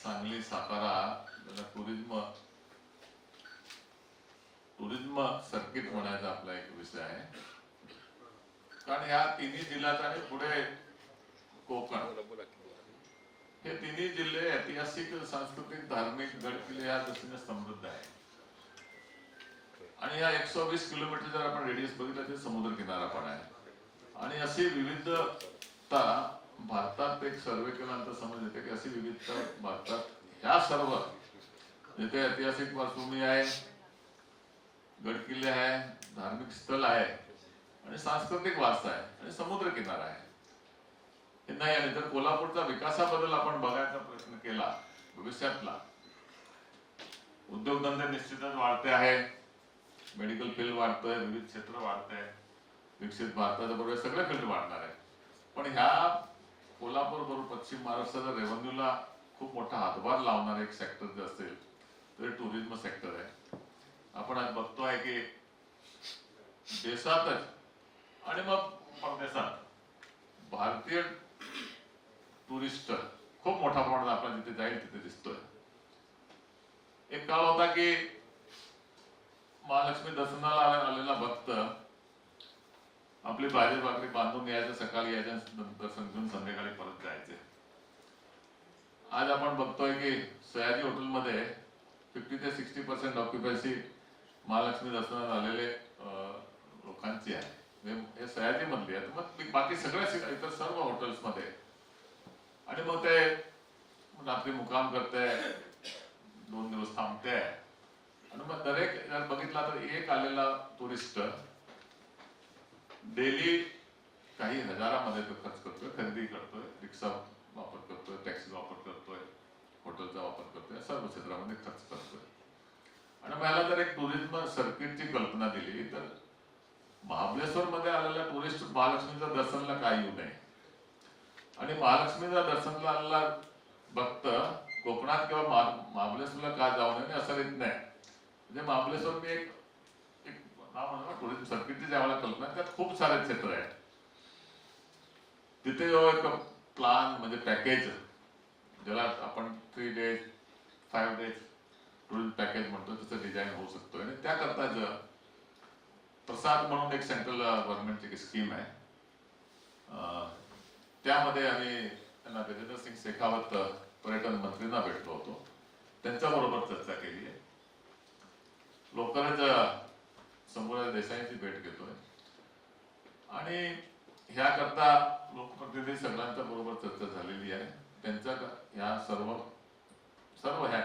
Sangli Satara tourism circuit म्हणायचा आपला एक विषय आहे. कारण ह्या तिन्ही जिल्ह्यात आणि पुढे कोकण हे तिन्ही जिल्हे ऐतिहासिक, सांस्कृतिक, धार्मिक, गडकिल्ले या दृष्टीने समृद्ध आहे. आणि या 120 किलोमीटर जर आपण रेडियस बघितलं तर समुद्र किनारा पण आहे. आणि अशी विविधता भारतात एक सर्वे केल्यानंतर समज येते की अशी विविधता भारतात ह्या सर्व जिथे ऐतिहासिक पार्श्वभूमी आहे, गडकिल्ले आहे, धार्मिक स्थळ आहे आणि सांस्कृतिक वारसा आहे आणि समुद्र किनारा आहे. हे नाही आले तर कोल्हापूरचा विकासाबद्दल आपण बघायचा प्रयत्न केला. भविष्यातला उद्योगधंदे निश्चितच वाढते आहे, मेडिकल फील्ड वाढतोय, विविध क्षेत्र वाढतंय, विकसित भारताच्या बरोबर सगळे फील्ड वाढणार आहे. पण ह्या कोल्हापूर बरोबर पश्चिम महाराष्ट्राच्या रेव्हेन्यूला खूप मोठा हातभार लावणारे एक सेक्टर जे असेल तर टुरिझम सेक्टर आहे. आपण आज बघतोय की देशातच आणि मग परदेशात भारतीय टुरिस्ट खूप मोठ्या प्रमाणात आपण जिथे जाईल तिथे दिसतोय. एक काळ होता की महालक्ष्मी दर्शनाला आलेला भक्त आपली भाजी भाकरी बांधून यायचं, सकाळी यायचं, दर्शन घेऊन संध्याकाळी परत जायचे. आज आपण बघतोय की सयाजी हॉटेलमध्ये 50 ते 60% ऑक्युपन्सी महालक्ष्मी दर्शनाला आलेले लोकांची आहे. हे सयाजी मधली आहे. मग बाकी सगळ्या इतर सर्व हॉटेल्स मध्ये आणि मग ते रात्री मुक्काम करते, 2 दिवस थांबते आणि मग दरेक जर बघितला तर एक आलेला टुरिस्ट डेली काही हजारामध्ये तो खर्च करतोय, खरेदी करतोय, रिक्षा वापर करतोय, टॅक्सी वापर करतोय, हॉटेलचा वापर करतोय, सर्व क्षेत्रामध्ये खर्च करतोय. आणि मला जर एक टुरिझम सर्किटची कल्पना दिली तर महाबळेश्वर मध्ये आलेला टुरिस्ट महालक्ष्मीच्या दर्शनाला काय येऊ नये आणि महालक्ष्मीच्या दर्शनाला आलेला भक्त कोकणात किंवा महाबळेश्वरला का जाऊ नये असं येत नाही. म्हणजे महाबळेश्वर मी एक टुरिझम सर्किटची ज्यावेळेला कल्पना त्यात खूप सारे क्षेत्र आहेत. तिथे जो एक प्लान म्हणजे पॅकेज ज्याला आपण 3 days 5 days टुरिझम पॅकेज म्हणतो तसं डिझाईन होऊ शकतो. आणि त्याकरता प्रसाद म्हणून एक सेंट्रल गव्हर्नमेंटची स्कीम आहे. त्यामध्ये आम्ही त्यांना गजेंद्र सिंग शेखावत पर्यटन मंत्रींना भेटलो होतो, त्यांच्या बरोबर चर्चा केली आहे. लवकरच संपूर्ण देशांची भेट घेतोय आणि ह्याकरता लोकप्रतिनिधी सगळ्यांच्या बरोबर चर्चा झालेली आहे. त्यांच्या ह्या सर्व ह्या